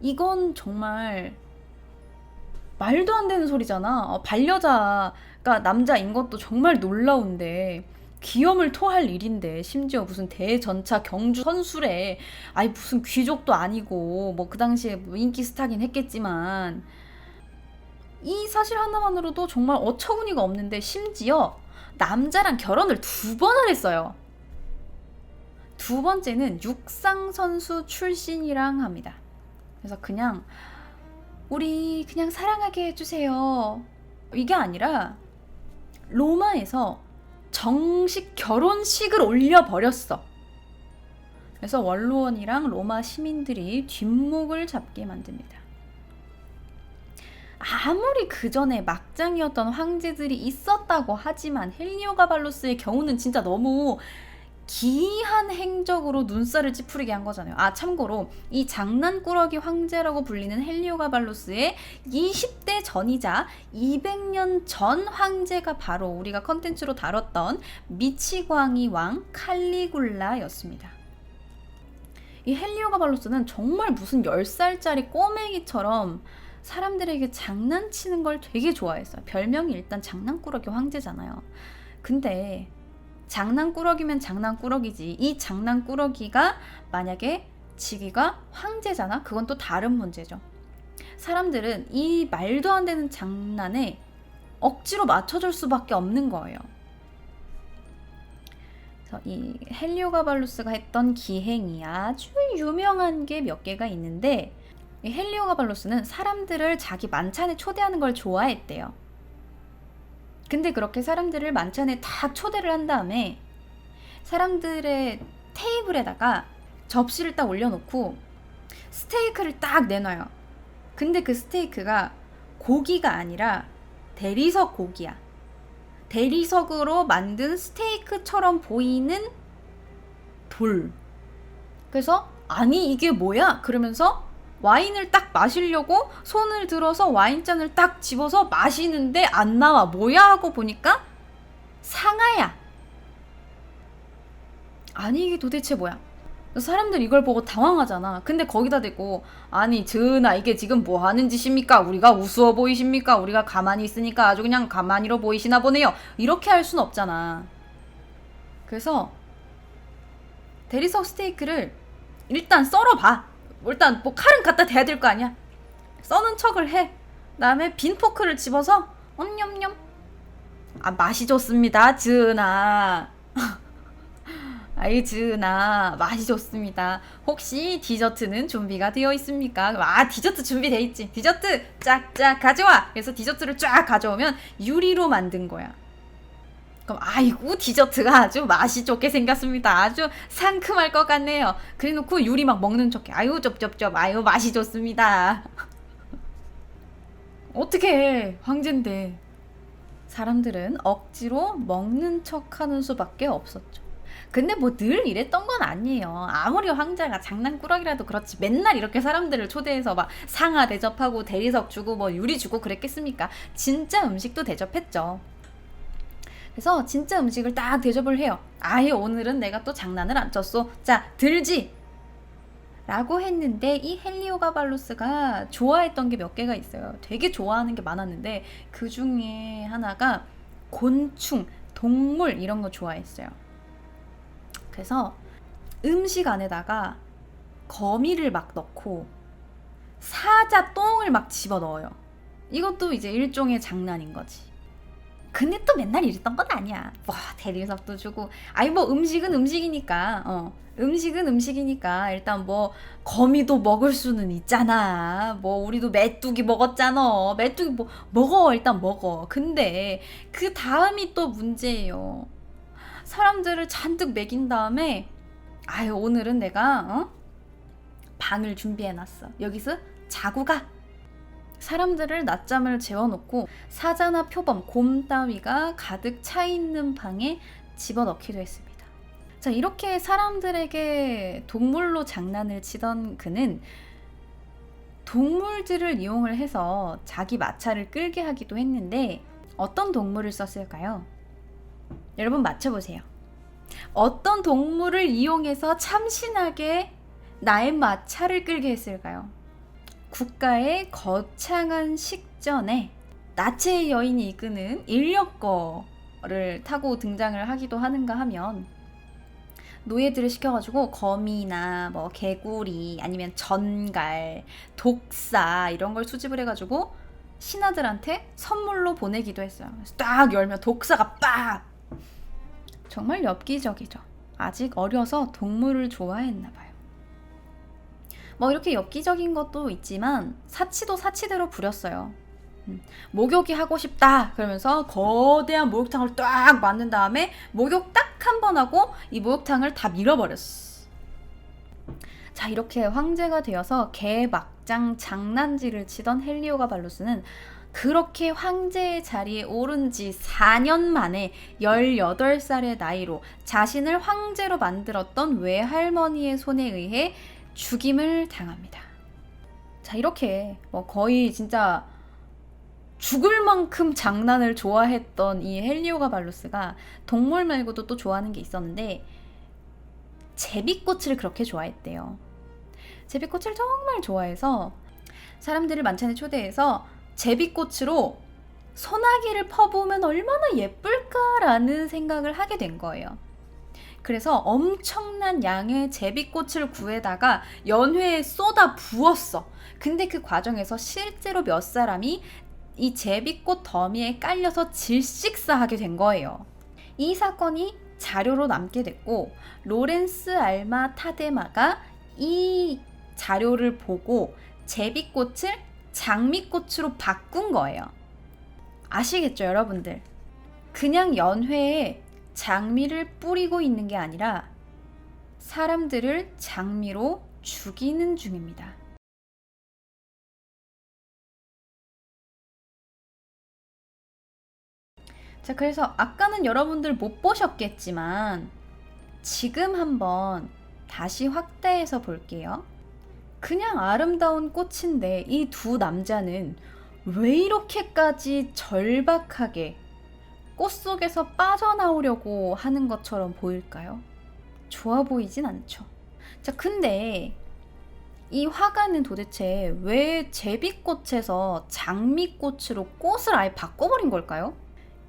이건 정말 말도 안 되는 소리잖아. 반려자가 남자인 것도 정말 놀라운데, 기염을 토할 일인데, 심지어 무슨 대전차 경주 선술에, 아니 무슨 귀족도 아니고 뭐 그 당시에 뭐 인기 스타긴 했겠지만, 이 사실 하나만으로도 정말 어처구니가 없는데, 심지어 남자랑 결혼을 2번을 했어요. 2번째는 육상 선수 출신이랑 합니다. 그래서 그냥 우리 그냥 사랑하게 해주세요, 이게 아니라 로마에서 정식 결혼식을 올려버렸어. 그래서 원로원이랑 로마 시민들이 뒷목을 잡게 만듭니다. 아무리 그 전에 막장이었던 황제들이 있었다고 하지만 헬리오가발로스의 경우는 진짜 너무 기이한 행적으로 눈살을 찌푸리게 한 거잖아요. 참고로 이 장난꾸러기 황제라고 불리는 헬리오가발로스의 20대 전이자 200년 전 황제가 바로 우리가 컨텐츠로 다뤘던 미치광이 왕 칼리굴라였습니다. 이 헬리오가발로스는 정말 무슨 10살짜리 꼬맹이처럼 사람들에게 장난치는 걸 되게 좋아했어요. 별명이 일단 장난꾸러기 황제잖아요. 근데 장난꾸러기면 장난꾸러기지, 이 장난꾸러기가 만약에 지기가 황제잖아? 그건 또 다른 문제죠. 사람들은 이 말도 안 되는 장난에 억지로 맞춰줄 수밖에 없는 거예요. 그래서 이 헬리오가발로스가 했던 기행이 아주 유명한 게 몇 개가 있는데, 이 헬리오가발로스는 사람들을 자기 만찬에 초대하는 걸 좋아했대요. 근데 그렇게 사람들을 만찬에 다 초대를 한 다음에 사람들의 테이블에다가 접시를 딱 올려놓고 스테이크를 딱 내놔요. 근데 그 스테이크가 고기가 아니라 대리석 고기야. 대리석으로 만든 스테이크처럼 보이는 돌. 그래서 아니 이게 뭐야? 그러면서 와인을 딱 마시려고 손을 들어서 와인잔을 딱 집어서 마시는데 안 나와. 뭐야 하고 보니까 상아야. 아니 이게 도대체 뭐야? 사람들 이걸 보고 당황하잖아. 근데 거기다 대고 아니 전하 이게 지금 뭐 하는 짓입니까? 우리가 우스워 보이십니까? 우리가 가만히 있으니까 아주 그냥 가만히로 보이시나 보네요. 이렇게 할 순 없잖아. 그래서 대리석 스테이크를 일단 썰어봐. 일단 뭐 칼은 갖다 대야 될 거 아니야. 써는 척을 해. 그다음에 빈 포크를 집어서 냠냠. 맛이 좋습니다, 전하. 아이 전하, 맛이 좋습니다. 혹시 디저트는 준비가 되어 있습니까? 디저트 준비돼 있지. 디저트 쫙쫙 가져와. 그래서 디저트를 쫙 가져오면 유리로 만든 거야. 그럼 아이고 디저트가 아주 맛이 좋게 생겼습니다. 아주 상큼할 것 같네요. 그래놓고 유리 막 먹는 척해. 아유 쩝쩝쩝. 아유 맛이 좋습니다. 어떻게 해, 황제인데. 사람들은 억지로 먹는 척하는 수밖에 없었죠. 근데 뭐 늘 이랬던 건 아니에요. 아무리 황제가 장난꾸러기라도 그렇지 맨날 이렇게 사람들을 초대해서 막 상아 대접하고 대리석 주고 뭐 유리 주고 그랬겠습니까? 진짜 음식도 대접했죠. 그래서 진짜 음식을 딱 대접을 해요. 아예 오늘은 내가 또 장난을 안 쳤어. 자 들지! 라고 했는데 이 헬리오가발로스가 좋아했던 게 몇 개가 있어요. 되게 좋아하는 게 많았는데 그 중에 하나가 곤충, 동물 이런 거 좋아했어요. 그래서 음식 안에다가 거미를 막 넣고 사자 똥을 막 집어넣어요. 이것도 이제 일종의 장난인 거지. 근데 또 맨날 이랬던 건 아니야. 와 대리석도 주고 아니 뭐 음식은 음식이니까 음식은 음식이니까 일단 뭐 거미도 먹을 수는 있잖아. 뭐 우리도 메뚜기 먹었잖아. 메뚜기 뭐 먹어. 일단 먹어. 근데 그 다음이 또 문제예요. 사람들을 잔뜩 먹인 다음에 아유 오늘은 내가 방을 준비해놨어. 여기서 자고 가. 사람들을 낮잠을 재워놓고 사자나 표범, 곰 따위가 가득 차 있는 방에 집어넣기도 했습니다. 자, 이렇게 사람들에게 동물로 장난을 치던 그는 동물들을 이용을 해서 자기 마찰을 끌게 하기도 했는데 어떤 동물을 썼을까요? 여러분 맞춰보세요. 어떤 동물을 이용해서 참신하게 나의 마찰을 끌게 했을까요? 국가의 거창한 식전에 나체의 여인이 이끄는 인력거를 타고 등장을 하기도 하는가 하면 노예들을 시켜가지고 거미나 뭐 개구리 아니면 전갈, 독사 이런 걸 수집을 해가지고 신하들한테 선물로 보내기도 했어요. 그래서 딱 열면 독사가 빡! 정말 엽기적이죠. 아직 어려서 동물을 좋아했나 봐요. 뭐 이렇게 엽기적인 것도 있지만 사치도 사치대로 부렸어요. 목욕이 하고 싶다 그러면서 거대한 목욕탕을 딱 만든 다음에 목욕 딱 한 번 하고 이 목욕탕을 다 밀어버렸어. 자, 이렇게 황제가 되어서 개막장 장난질을 치던 헬리오가발루스는 그렇게 황제의 자리에 오른 지 4년 만에 18살의 나이로 자신을 황제로 만들었던 외할머니의 손에 의해 죽임을 당합니다. 자, 이렇게 뭐 거의 진짜 죽을 만큼 장난을 좋아했던 이 헬리오가발루스가 동물 말고도 또 좋아하는 게 있었는데 제비꽃을 그렇게 좋아했대요. 제비꽃을 정말 좋아해서 사람들을 만찬에 초대해서 제비꽃으로 소나기를 퍼부으면 얼마나 예쁠까라는 생각을 하게 된 거예요. 그래서 엄청난 양의 제비꽃을 구해다가 연회에 쏟아 부었어. 근데 그 과정에서 실제로 몇 사람이 이 제비꽃 더미에 깔려서 질식사하게 된 거예요. 이 사건이 자료로 남게 됐고 로렌스 알마 타데마가 이 자료를 보고 제비꽃을 장미꽃으로 바꾼 거예요. 아시겠죠, 여러분들? 그냥 연회에 장미를 뿌리고 있는 게 아니라 사람들을 장미로 죽이는 중입니다. 자, 그래서 아까는 여러분들 못 보셨겠지만 지금 한번 다시 확대해서 볼게요. 그냥 아름다운 꽃인데 이 두 남자는 왜 이렇게까지 절박하게 꽃 속에서 빠져나오려고 하는 것처럼 보일까요? 좋아 보이진 않죠. 자, 근데 이 화가는 도대체 왜 제비꽃에서 장미꽃으로 꽃을 아예 바꿔버린 걸까요?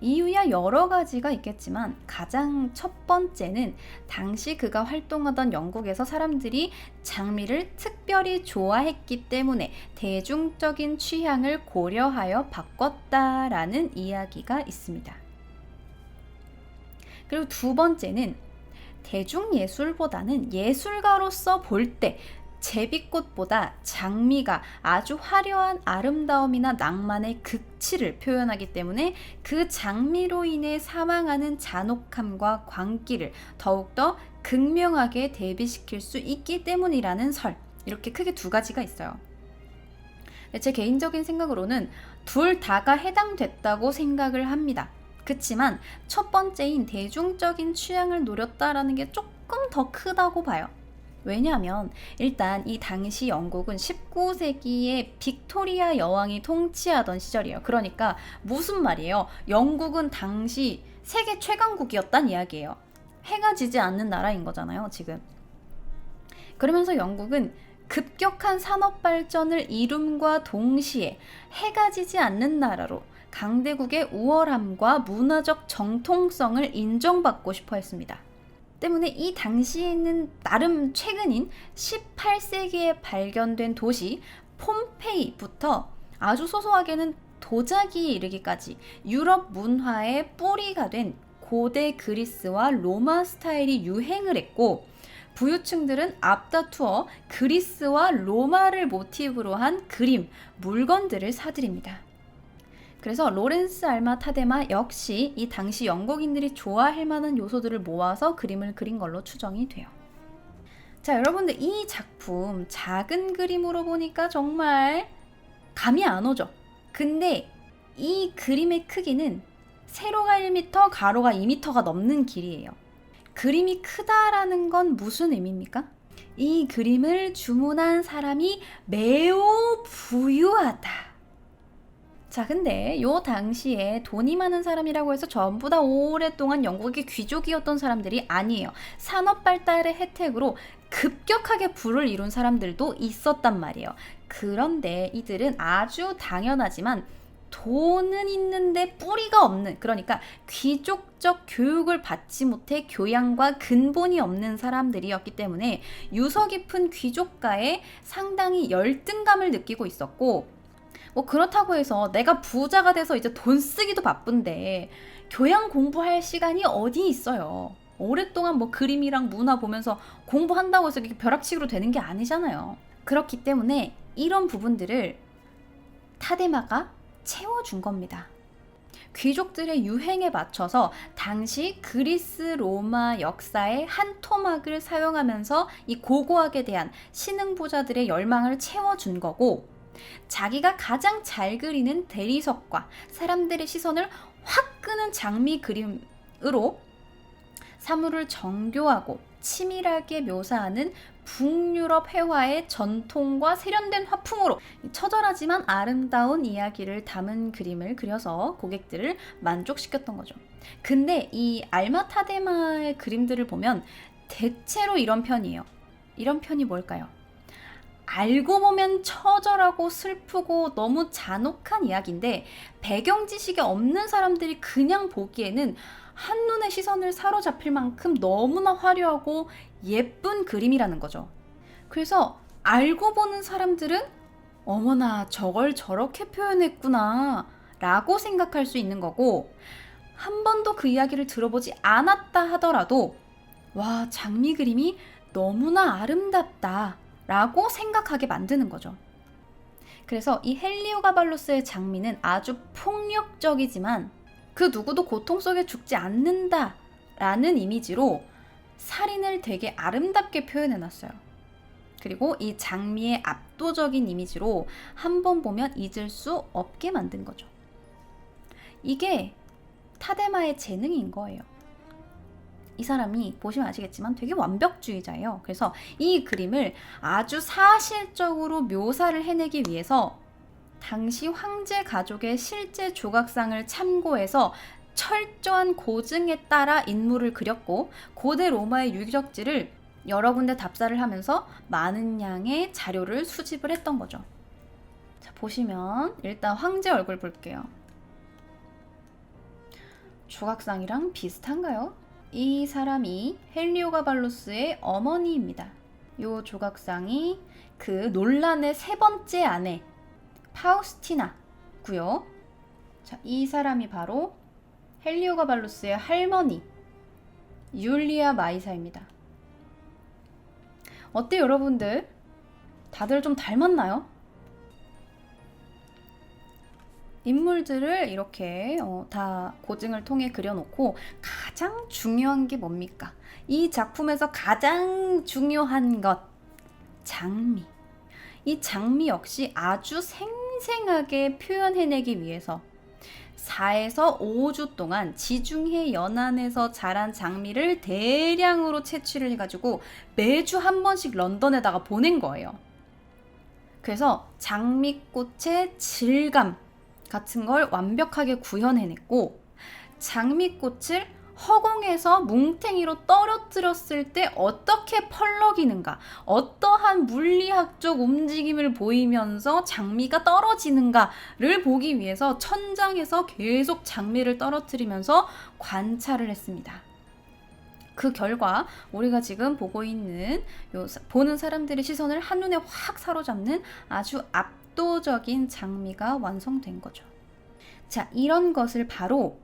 이유야 여러 가지가 있겠지만 가장 첫 번째는 당시 그가 활동하던 영국에서 사람들이 장미를 특별히 좋아했기 때문에 대중적인 취향을 고려하여 바꿨다라는 이야기가 있습니다. 그리고 두 번째는 대중예술보다는 예술가로서 볼 때 제비꽃보다 장미가 아주 화려한 아름다움이나 낭만의 극치를 표현하기 때문에 그 장미로 인해 사망하는 잔혹함과 광기를 더욱더 극명하게 대비시킬 수 있기 때문이라는 설. 이렇게 크게 두 가지가 있어요. 제 개인적인 생각으로는 둘 다가 해당됐다고 생각을 합니다. 그치만 첫 번째인 대중적인 취향을 노렸다라는 게 조금 더 크다고 봐요. 왜냐하면 일단 이 당시 영국은 19세기에 빅토리아 여왕이 통치하던 시절이에요. 그러니까 무슨 말이에요? 영국은 당시 세계 최강국이었단 이야기예요. 해가 지지 않는 나라인 거잖아요, 지금. 그러면서 영국은 급격한 산업 발전을 이룸과 동시에 해가 지지 않는 나라로 강대국의 우월함과 문화적 정통성을 인정받고 싶어 했습니다. 때문에 이 당시에는 나름 최근인 18세기에 발견된 도시 폼페이부터 아주 소소하게는 도자기에 이르기까지 유럽 문화의 뿌리가 된 고대 그리스와 로마 스타일이 유행을 했고 부유층들은 앞다투어 그리스와 로마를 모티브로 한 그림, 물건들을 사들입니다. 그래서 로렌스 알마 타데마 역시 이 당시 영국인들이 좋아할 만한 요소들을 모아서 그림을 그린 걸로 추정이 돼요. 자, 여러분들 이 작품 작은 그림으로 보니까 정말 감이 안 오죠? 근데 이 그림의 크기는 세로가 1m, 가로가 2m가 넘는 길이에요. 그림이 크다라는 건 무슨 의미입니까? 이 그림을 주문한 사람이 매우 부유하다. 자, 근데 요 당시에 돈이 많은 사람이라고 해서 전부 다 오랫동안 영국의 귀족이었던 사람들이 아니에요. 산업 발달의 혜택으로 급격하게 부를 이룬 사람들도 있었단 말이에요. 그런데 이들은 아주 당연하지만 돈은 있는데 뿌리가 없는, 그러니까 귀족적 교육을 받지 못해 교양과 근본이 없는 사람들이었기 때문에 유서 깊은 귀족가에 상당히 열등감을 느끼고 있었고, 뭐 그렇다고 해서 내가 부자가 돼서 이제 돈 쓰기도 바쁜데 교양 공부할 시간이 어디 있어요. 오랫동안 뭐 그림이랑 문화 보면서 공부한다고 해서 이게 벼락치기로 되는 게 아니잖아요. 그렇기 때문에 이런 부분들을 타데마가 채워준 겁니다. 귀족들의 유행에 맞춰서 당시 그리스 로마 역사의 한 토막을 사용하면서 이 고고학에 대한 신흥부자들의 열망을 채워준 거고, 자기가 가장 잘 그리는 대리석과 사람들의 시선을 확 끄는 장미 그림으로 사물을 정교하고 치밀하게 묘사하는 북유럽 회화의 전통과 세련된 화풍으로 처절하지만 아름다운 이야기를 담은 그림을 그려서 고객들을 만족시켰던 거죠. 근데 이 알마 타데마의 그림들을 보면 대체로 이런 편이에요. 이런 편이 뭘까요? 알고 보면 처절하고 슬프고 너무 잔혹한 이야기인데 배경 지식이 없는 사람들이 그냥 보기에는 한눈에 시선을 사로잡힐 만큼 너무나 화려하고 예쁜 그림이라는 거죠. 그래서 알고 보는 사람들은 어머나 저걸 저렇게 표현했구나 라고 생각할 수 있는 거고, 한 번도 그 이야기를 들어보지 않았다 하더라도 와, 장미 그림이 너무나 아름답다 라고 생각하게 만드는 거죠. 그래서 이 헬리오가발로스의 장미는 아주 폭력적이지만 그 누구도 고통 속에 죽지 않는다 라는 이미지로 살인을 되게 아름답게 표현해놨어요. 그리고 이 장미의 압도적인 이미지로 한 번 보면 잊을 수 없게 만든 거죠. 이게 타데마의 재능인 거예요. 이 사람이 보시면 아시겠지만 되게 완벽주의자예요. 그래서 이 그림을 아주 사실적으로 묘사를 해내기 위해서 당시 황제 가족의 실제 조각상을 참고해서 철저한 고증에 따라 인물을 그렸고, 고대 로마의 유적지를 여러 군데 답사를 하면서 많은 양의 자료를 수집을 했던 거죠. 자, 보시면 일단 황제 얼굴 볼게요. 조각상이랑 비슷한가요? 이 사람이 헬리오가발로스의 어머니입니다. 이 조각상이 그 논란의 세 번째 아내 파우스티나고요. 자, 이 사람이 바로 헬리오가발로스의 할머니 율리아 마이사입니다. 어때요, 여러분들? 다들 좀 닮았나요? 인물들을 이렇게 다 고증을 통해 그려놓고 가장 중요한 게 뭡니까? 이 작품에서 가장 중요한 것, 장미. 이 장미 역시 아주 생생하게 표현해내기 위해서 4에서 5주 동안 지중해 연안에서 자란 장미를 대량으로 채취를 해가지고 매주 한 번씩 런던에다가 보낸 거예요. 그래서 장미꽃의 질감 같은 걸 완벽하게 구현해냈고, 장미꽃을 허공에서 뭉탱이로 떨어뜨렸을 때 어떻게 펄럭이는가, 어떠한 물리학적 움직임을 보이면서 장미가 떨어지는가를 보기 위해서 천장에서 계속 장미를 떨어뜨리면서 관찰을 했습니다. 그 결과 우리가 지금 보고 있는 보는 사람들의 시선을 한눈에 확 사로잡는 아주 압도적인 장미가 완성된 거죠. 자, 이런 것을 바로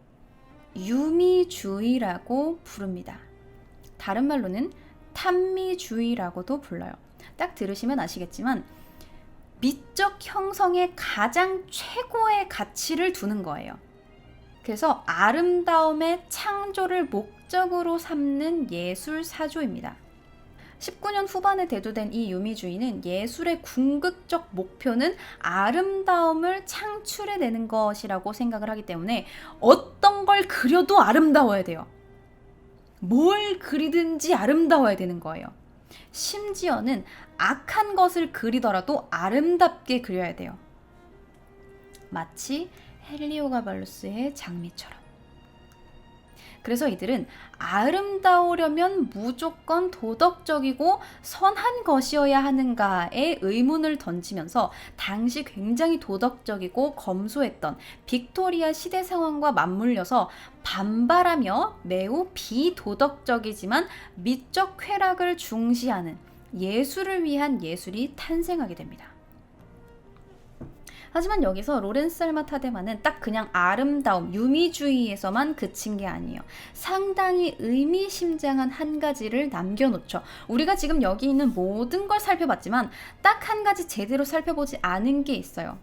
유미주의라고 부릅니다. 다른 말로는 탐미주의라고도 불러요. 딱 들으시면 아시겠지만 미적 형성에 가장 최고의 가치를 두는 거예요. 그래서 아름다움의 창조를 목적으로 삼는 예술 사조입니다. 19년 후반에 대두된 이 유미주의는 예술의 궁극적 목표는 아름다움을 창출해내는 것이라고 생각을 하기 때문에 어떤 걸 그려도 아름다워야 돼요. 뭘 그리든지 아름다워야 되는 거예요. 심지어는 악한 것을 그리더라도 아름답게 그려야 돼요. 마치 헬리오가발루스의 장미처럼. 그래서 이들은 아름다우려면 무조건 도덕적이고 선한 것이어야 하는가에 의문을 던지면서 당시 굉장히 도덕적이고 검소했던 빅토리아 시대 상황과 맞물려서 반발하며 매우 비도덕적이지만 미적 쾌락을 중시하는 예술을 위한 예술이 탄생하게 됩니다. 하지만 여기서 로렌스 알마 타데마는 딱 그냥 아름다움, 유미주의에서만 그친 게 아니에요. 상당히 의미심장한 한 가지를 남겨놓죠. 우리가 지금 여기 있는 모든 걸 살펴봤지만 딱 한 가지 제대로 살펴보지 않은 게 있어요.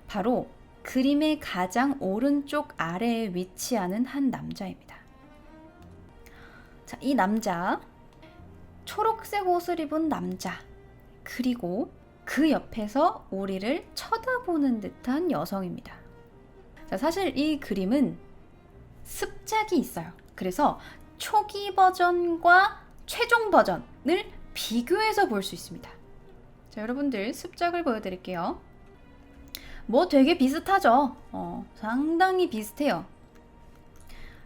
바로 그림의 가장 오른쪽 아래에 위치하는 한 남자입니다. 자, 이 남자, 초록색 옷을 입은 남자, 그리고 그 옆에서 우리를 쳐다보는 듯한 여성입니다. 자, 사실 이 그림은 습작이 있어요. 그래서 초기 버전과 최종 버전을 비교해서 볼 수 있습니다. 자, 여러분들 습작을 보여드릴게요. 뭐 되게 비슷하죠? 상당히 비슷해요.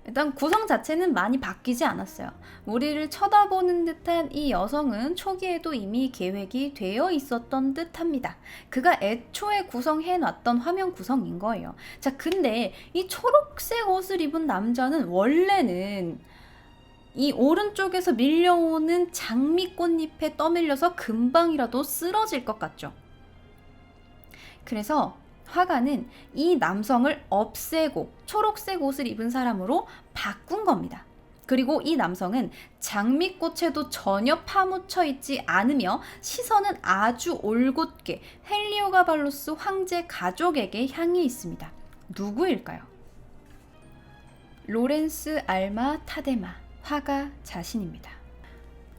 일단 구성 자체는 많이 바뀌지 않았어요. 우리를 쳐다보는 듯한 이 여성은 초기에도 이미 계획이 되어 있었던 듯합니다. 그가 애초에 구성해놨던 화면 구성인 거예요. 자, 근데 이 초록색 옷을 입은 남자는 원래는 이 오른쪽에서 밀려오는 장미꽃잎에 떠밀려서 금방이라도 쓰러질 것 같죠. 그래서 화가는 이 남성을 없애고 초록색 옷을 입은 사람으로 바꾼 겁니다. 그리고 이 남성은 장미꽃에도 전혀 파묻혀 있지 않으며 시선은 아주 올곧게 헬리오가발루스 황제 가족에게 향해 있습니다. 누구일까요? 로렌스 알마 타데마 화가 자신입니다.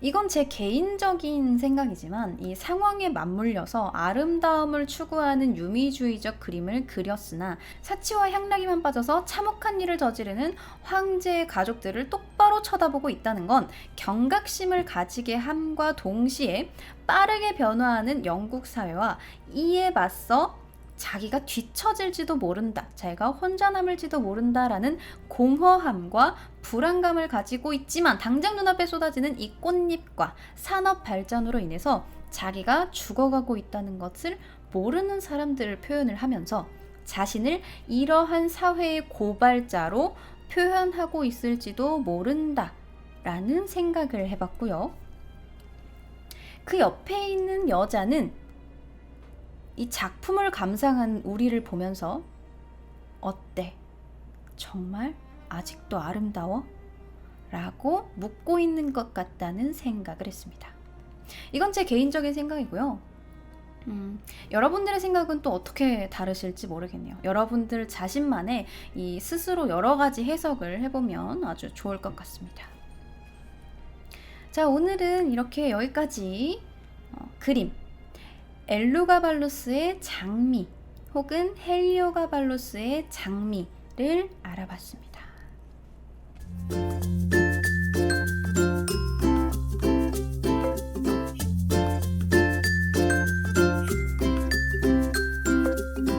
이건 제 개인적인 생각이지만 이 상황에 맞물려서 아름다움을 추구하는 유미주의적 그림을 그렸으나 사치와 향락에만 빠져서 참혹한 일을 저지르는 황제의 가족들을 똑바로 쳐다보고 있다는 건 경각심을 가지게 함과 동시에 빠르게 변화하는 영국 사회와 이에 맞서 자기가 뒤처질지도 모른다, 자기가 혼자 남을지도 모른다라는 공허함과 불안감을 가지고 있지만 당장 눈앞에 쏟아지는 이 꽃잎과 산업 발전으로 인해서 자기가 죽어가고 있다는 것을 모르는 사람들을 표현을 하면서 자신을 이러한 사회의 고발자로 표현하고 있을지도 모른다라는 생각을 해봤고요. 그 옆에 있는 여자는 이 작품을 감상한 우리를 보면서 어때? 정말 아직도 아름다워? 라고 묻고 있는 것 같다는 생각을 했습니다. 이건 제 개인적인 생각이고요. 여러분들의 생각은 또 어떻게 다르실지 모르겠네요. 여러분들 자신만의 이 스스로 여러 가지 해석을 해보면 아주 좋을 것 같습니다. 자, 오늘은 이렇게 여기까지 그림 엘루가발루스의 장미 혹은 헬리오가발루스의 장미를 알아봤습니다.